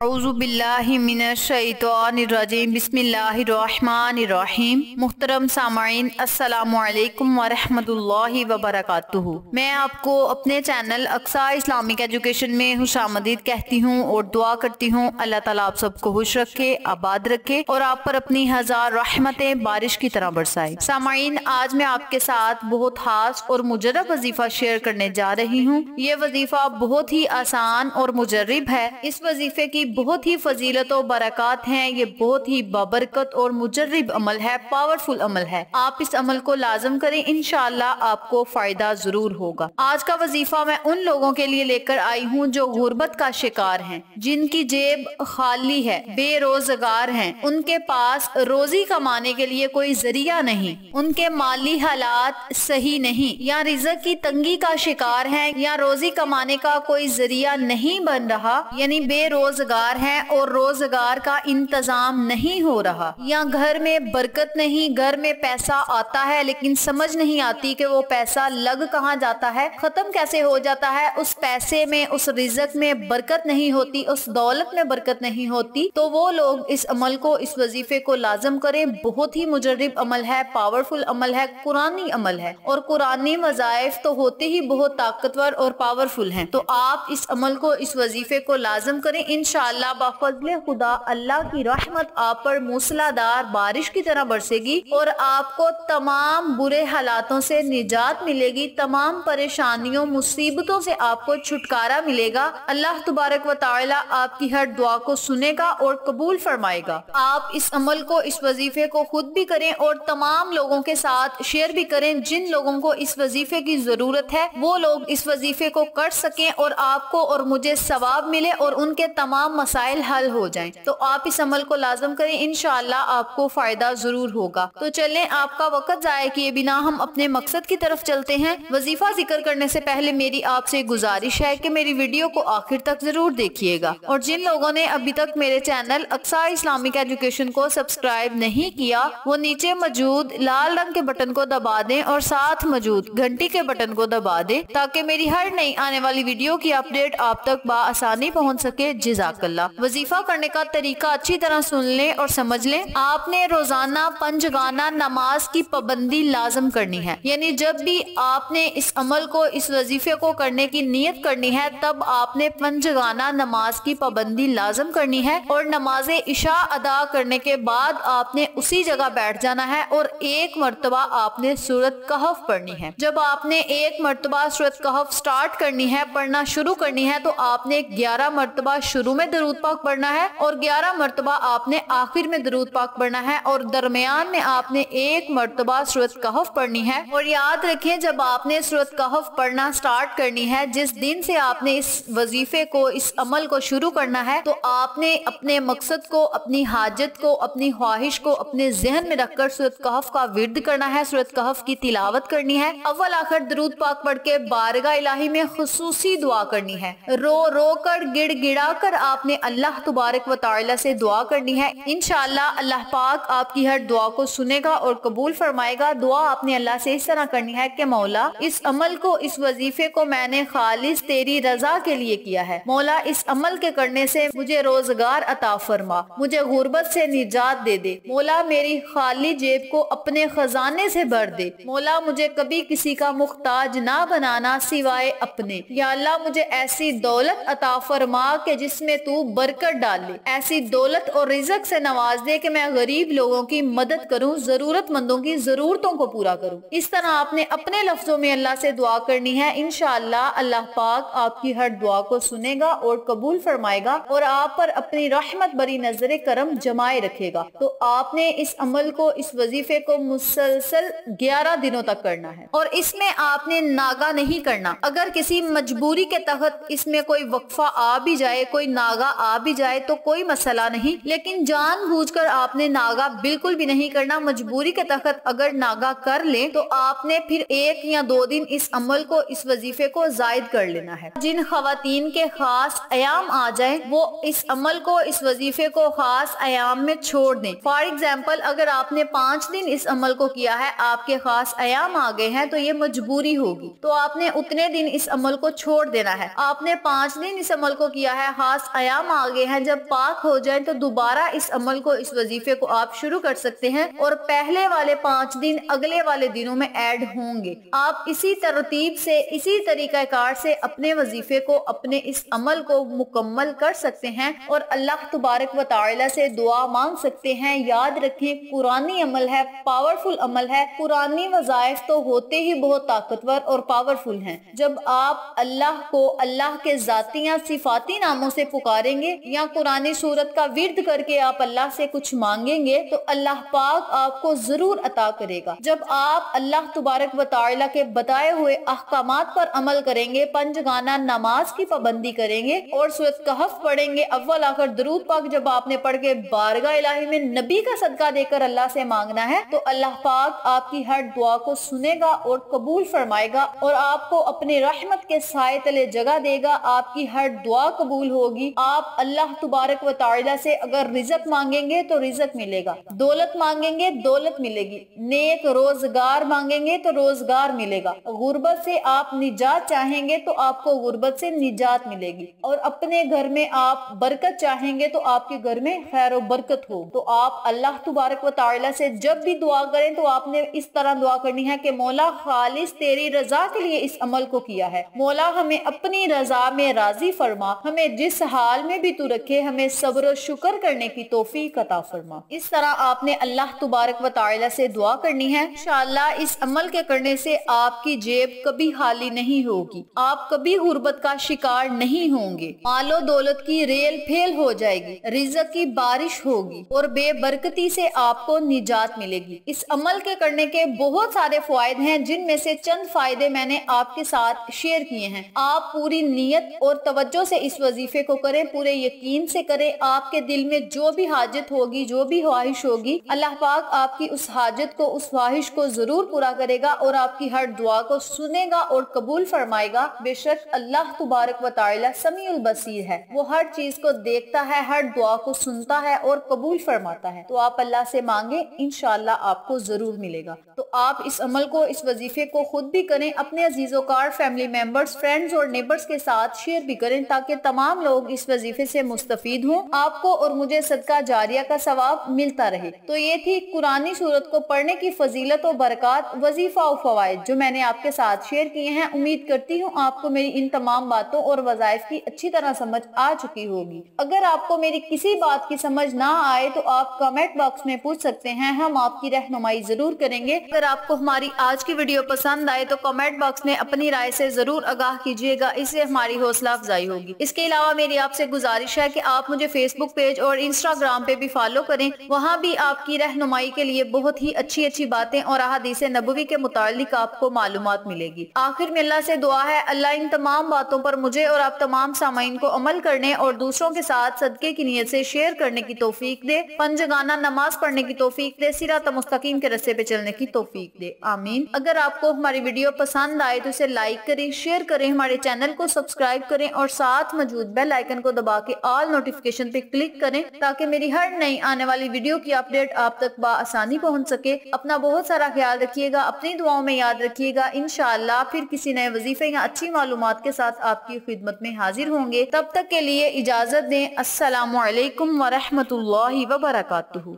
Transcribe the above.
औज़ुबिल्लाहि मिनश्शैतानिर्रजीम बिस्मिल्लाहिर्रहमानिर्रहीम। मुहतरम सामाईन, अस्सलामु अलैकुम वरहमतुल्लाहि वबरकातुहू। मैं आपको अपने चैनल अक्सा इस्लामिक एजुकेशन में खुशामदीद कहती हूँ और दुआ करती हूँ अल्लाह ताला आप सबको खुश रखे, आबाद रखे और आप पर अपनी हजार रहमतें बारिश की तरह बरसाए। सामाईन, आज मैं आपके साथ बहुत खास और मुजर्रब वजीफा शेयर करने जा रही हूँ। ये वजीफा बहुत ही आसान और मुजर्रिब है। इस वजीफे की बहुत ही फजीलत और बरकत हैं। ये बहुत ही बाबरकत और मुजर्रिब अमल है, पावरफुल अमल है। आप इस अमल को लाजम करें, इंशाअल्लाह आपको फायदा जरूर होगा। आज का वजीफा मैं उन लोगों के लिए लेकर आई हूँ जो गुर्बत का शिकार हैं, जिनकी जेब खाली है, बेरोजगार हैं, उनके पास रोजी कमाने के लिए कोई जरिया नहीं, उनके माली हालात सही नहीं, या रिज़्क की तंगी का शिकार हैं, या रोजी कमाने का कोई जरिया नहीं बन रहा, यानी बेरोजगार हैं और रोजगार का इंतजाम नहीं हो रहा, या घर में बरकत नहीं, घर में पैसा आता है लेकिन समझ नहीं आती कि वो पैसा लग कहाँ जाता है, खत्म कैसे हो जाता है, उस पैसे में, उस रिज़्क में बरकत नहीं होती, उस दौलत में बरकत नहीं होती। तो वो लोग इस अमल को, इस वजीफे को लाजम करें। बहुत ही मुजर्रिब अमल है, पावरफुल अमल है, कुरानी अमल है और कुरानी वज़ाइफ तो होते ही बहुत ताकतवर और पावरफुल हैं। तो आप इस अमल को, इस वजीफे को लाजम करें। इंशाअल्लाह बाफज़ले खुदा अल्लाह की रहमत आप पर मूसलाधार बारिश की तरह बरसेगी और आपको तमाम बुरे हालातों से निजात मिलेगी, तमाम परेशानियों, मुसीबतों से आपको छुटकारा मिलेगा। अल्लाह तबारक व तआला आपकी हर दुआ को सुनेगा और कबूल फरमाएगा। आप इस अमल को, इस वजीफे को खुद भी करें और तमाम लोगों के साथ शेयर भी करें। जिन लोगों को इस वजीफे की जरूरत है वो लोग इस वजीफे को कर सकें और आपको और मुझे सवाब मिले और उनके तमाम मसाइल हल हो जाएं। तो आप इस अमल को लाजम करें, इंशाअल्लाह आपको फायदा जरूर होगा। तो चलें, आपका वक्त जाया किए बिना हम अपने मकसद की तरफ चलते हैं। वजीफा जिक्र करने से पहले मेरी आपसे गुजारिश है कि मेरी वीडियो को आखिर तक जरूर देखिएगा और जिन लोगों ने अभी तक मेरे चैनल अक्सा इस्लामिक एजुकेशन को सब्सक्राइब नहीं किया वो नीचे मौजूद लाल रंग के बटन को दबा दें और साथ मौजूद घंटी के बटन को दबा दें ताकि मेरी हर नई आने वाली वीडियो की अपडेट आप तक बआसानी पहुंच सके। जज़ाकल्लाह। वजीफा करने का तरीका अच्छी तरह सुन लें और समझ लें। आपने रोजाना पंजगाना नमाज की पाबंदी लाजम करनी है, यानी जब भी आपने इस अमल को, इस वजीफे को करने की नियत करनी है तब आपने पंजगाना नमाज की पाबंदी लाजम करनी है और नमाज इशा अदा करने के बाद आपने उसी जगह बैठ जाना है और एक मर्तबा आपने सूरत कहफ पढ़नी है। जब आपने एक मर्तबा सूरत कहफ स्टार्ट करनी है, पढ़ना शुरू करनी है, तो आपने 11 मर्तबा शुरू में दरूद पाक पढ़ना है और 11 मर्तबा आपने आखिर में दरूद पाक पढ़ना है और दरमियान में आपने एक मर्तबा सूरत कहफ पढ़नी है। और याद रखें, जब आपने सूरत कहफ पढ़ना स्टार्ट करनी है, जिस दिन से आपने इस वजीफे को, इस अमल को शुरू करना है, तो आपने अपने मकसद को, अपनी हाजत को, अपनी ख्वाहिश को अपने जहन में रखकर सूरत कहफ का विर्द करना है, सूरत कहफ की तिलावत करनी है, अव्वल आखिर दरूद पाक पढ़ के बारगाह इलाही में खुसूसी दुआ करनी है। रो रो कर, गिड़ गिड़ा कर आपने अल्लाह तबारक व तआला से दुआ करनी है। इंशाअल्लाह अल्लाह पाक आपकी हर दुआ को सुनेगा और कबूल फरमाएगा। दुआ आपने अल्लाह से इस तरह करनी है कि मौला, इस अमल को, इस वजीफे को मैंने खालिस तेरी रजा के लिए किया है। मौला, इस अमल के करने से मुझे रोजगार अता फरमा, मुझे गुर्बत से निजात दे दे। मौला, मेरी खाली जेब को अपने खजाने से भर दे। मौला, मुझे कभी किसी का मुख्ताज ना बनाना सिवाय अपने। या अल्लाह, मुझे ऐसी दौलत अता फरमा के जिसमें तू बरकत डाल ले, ऐसी दौलत और रिज़्क से नवाज दे कि मैं गरीब लोगों की मदद करूं, जरूरतमंदों की जरूरतों को पूरा करूं। इस तरह आपने अपने लफ्जों में अल्लाह से दुआ करनी है। इंशाअल्लाह अल्लाह पाक आपकी हर दुआ को सुनेगा और कबूल फरमाएगा और आप पर अपनी रहमत बरी नजर करम जमाए रखेगा। तो आपने इस अमल को, इस वजीफे को मुसलसल 11 दिनों तक करना है और इसमें आपने नागा नहीं करना। अगर किसी मजबूरी के तहत इसमें कोई वक्फा आ भी जाए, कोई नागा आ भी जाए तो कोई मसला नहीं, लेकिन जानबूझकर आपने नागा बिल्कुल भी नहीं करना। मजबूरी के तहत अगर नागा कर ले तो आपने फिर 1 या 2 दिन इस अमल को, इस वजीफे को जायद कर लेना है। जिन खवातीन के खास अयाम आ जाए वो इस अमल को, इस वजीफे को खास अयाम में छोड़ दें। फॉर एग्जाम्पल, अगर आपने 5 दिन इस अमल को किया है, आपके खास अयाम आ गए हैं तो ये मजबूरी होगी, तो आपने उतने दिन इस अमल को छोड़ देना है। आपने 5 दिन इस अमल को किया है, खास अयाम आ गए हैं, जब पाक हो जाए तो दोबारा इस अमल को, इस वजीफे को आप शुरू कर सकते हैं और पहले वाले 5 दिन अगले वाले दिनों में ऐड होंगे। आप इसी तरतीब से, इसी तरीकाकार से अपने वजीफे को, अपने इस अमल को मुकम्मल कर सकते हैं और अल्लाह तबारक व तआला से दुआ मांग सकते हैं। याद रखें, कुरानी अमल है, पावरफुल अमल है। कुरानी वज़ाइफ तो होते ही बहुत ताकतवर और पावरफुल हैं। जब आप अल्लाह को अल्लाह के जाती या सिफाती नामों से पुकारेंगे या कुरानी सूरत का विर्द करके आप अल्लाह से कुछ मांगेंगे तो अल्लाह पाक आपको जरूर अता करेगा। जब आप अल्लाह तबारक व तआला के बताए हुए अहकामात पर अमल करेंगे, पंजगाना नमाज की पाबंदी करेंगे और सूरत कहफ पढ़ेंगे, अव्वल आखिर दरूद पाक जब आपने पढ़ के बारगाह इलाही में नबी का सदका देकर अल्लाह से मांगना है तो अल्लाह पाक आपकी हर दुआ को सुनेगा और कबूल फरमाएगा और आपको अपनी रहमत के साए तले जगह देगा। आपकी हर दुआ कबूल होगी। आप अल्लाह तबारक व तआला से अगर रिज़्क मांगेंगे तो रिज़्क मिलेगा, दौलत मांगेंगे दौलत मिलेगी, नेक रोजगार मांगेंगे तो रोजगार मिलेगा, गुर्बत से आप निजात चाहेंगे तो आपको गुर्बत से निजात मिलेगी और अपने घर में आप बरकत चाहेंगे तो आपके घर में खैर और बरकत हो। तो आप अल्लाह तबारक व तआला से जब भी दुआ करें तो आपने इस तरह दुआ करनी है कि मौला खालिस तेरी रजा के लिए इस अमल को किया है, मौला हमें अपनी रजा में राजी फरमा, हमें जिस हाल में भी तू रखे हमें सब्र और शुक्र करने की तौफीक अता फरमा। इस तरह आपने अल्लाह तबारक व तआला से दुआ करनी है। इंशाअल्लाह इस अमल के करने से आपकी जेब कभी खाली नहीं होगी, आप कभी गुर्बत का शिकार नहीं होंगे, मालो दौलत की रेल फेल हो जाएगी, रिज़्क की बारिश होगी और बेबरकती से आपको निजात मिलेगी। इस अमल के करने के बहुत सारे फायदे हैं, जिनमें से चंद फायदे मैंने आपके साथ शेयर किए हैं। आप पूरी नियत और तवज्जो से इस वजीफे को करें, पूरे यकीन से करें। आपके दिल में जो भी हाजत होगी, जो भी ख्वाहिश होगी, अल्लाह पाक आपकी उस हाजत को, उस ख्वाहिश को जरूर पूरा करेगा और आपकी हर दुआ को सुनेगा और कबूल फरमाएगा। बेशक अल्लाह तबारक व तआला समीउल बसीर है, वो हर चीज को देखता है, हर दुआ को सुनता है और कबूल फरमाता है। तो आप अल्लाह से मांगे, इंशाअल्लाह आपको जरूर मिलेगा। तो आप इस अमल को, इस वजीफे को खुद भी करें, अपने अजीजोकार, फैमिली मेंबर्स, फ्रेंड्स और नेबर्स के साथ शेयर भी करें ताकि तमाम लोग इस वजीफे से मुस्तफीद हों, आपको और मुझे सदका जारिया का सवाब मिलता रहे। तो ये थी कुरानी सूरत को पढ़ने की फजीलत और बरकत, वजीफा और फवाइद जो मैंने आपके साथ शेयर किए हैं। उम्मीद करती हूँ आपको मेरी इन तमाम बातों और वज़ाइफ की अच्छी तरह समझ आ चुकी होगी। अगर आपको मेरी किसी बात की समझ ना आए तो आप कमेंट बॉक्स में पूछ सकते हैं, हम आपकी रहनुमाई जरूर करेंगे। अगर आपको हमारी आज की वीडियो पसंद आए तो कमेंट बॉक्स में अपनी राय से जरूर आगाह कीजिएगा, इससे हमारी हौसला अफजाई होगी। इसके अलावा मेरी आपसे गुजारिश है कि आप मुझे फेसबुक पेज और इंस्टाग्राम पे भी फॉलो करें, वहाँ भी आपकी रहनुमाई के लिए बहुत ही अच्छी अच्छी बातें और अहादीस नबवी के मुतालिक आपको मालूमात मिलेगी। आखिर में अल्लाह से दुआ है, अल्लाह इन तमाम बातों पर मुझे और आप तमाम सामाइन को अमल करने और दूसरों के साथ सदके की नीयत से शेयर करने की तौफीक दे, पंजगाना नमाज पढ़ने की तौफीक दे, सिरात मुस्तकीम के रास्ते पे चलने की तौफीक दे, आमीन। अगर आपको हमारी वीडियो पसंद आए तो इसे लाइक करें, शेयर करें, हमारे चैनल को सब्सक्राइब करें और साथ मौजूद बेल आइकन को दबा के ऑल नोटिफिकेशन पे क्लिक करें ताकि मेरी हर नई आने वाली वीडियो की अपडेट आप तक बआसानी पहुंच सके। अपना बहुत सारा ख्याल रखिएगा, अपनी दुआओं में याद रखिएगा। इंशाअल्लाह फिर किसी नए वजीफे या अच्छी मालूमात के साथ आपकी खिदमत में हाजिर होंगे। तब तक के लिए इजाजत दें। अस्सलामु अलैकुम व रहमतुल्लाहि व बरकातुहू।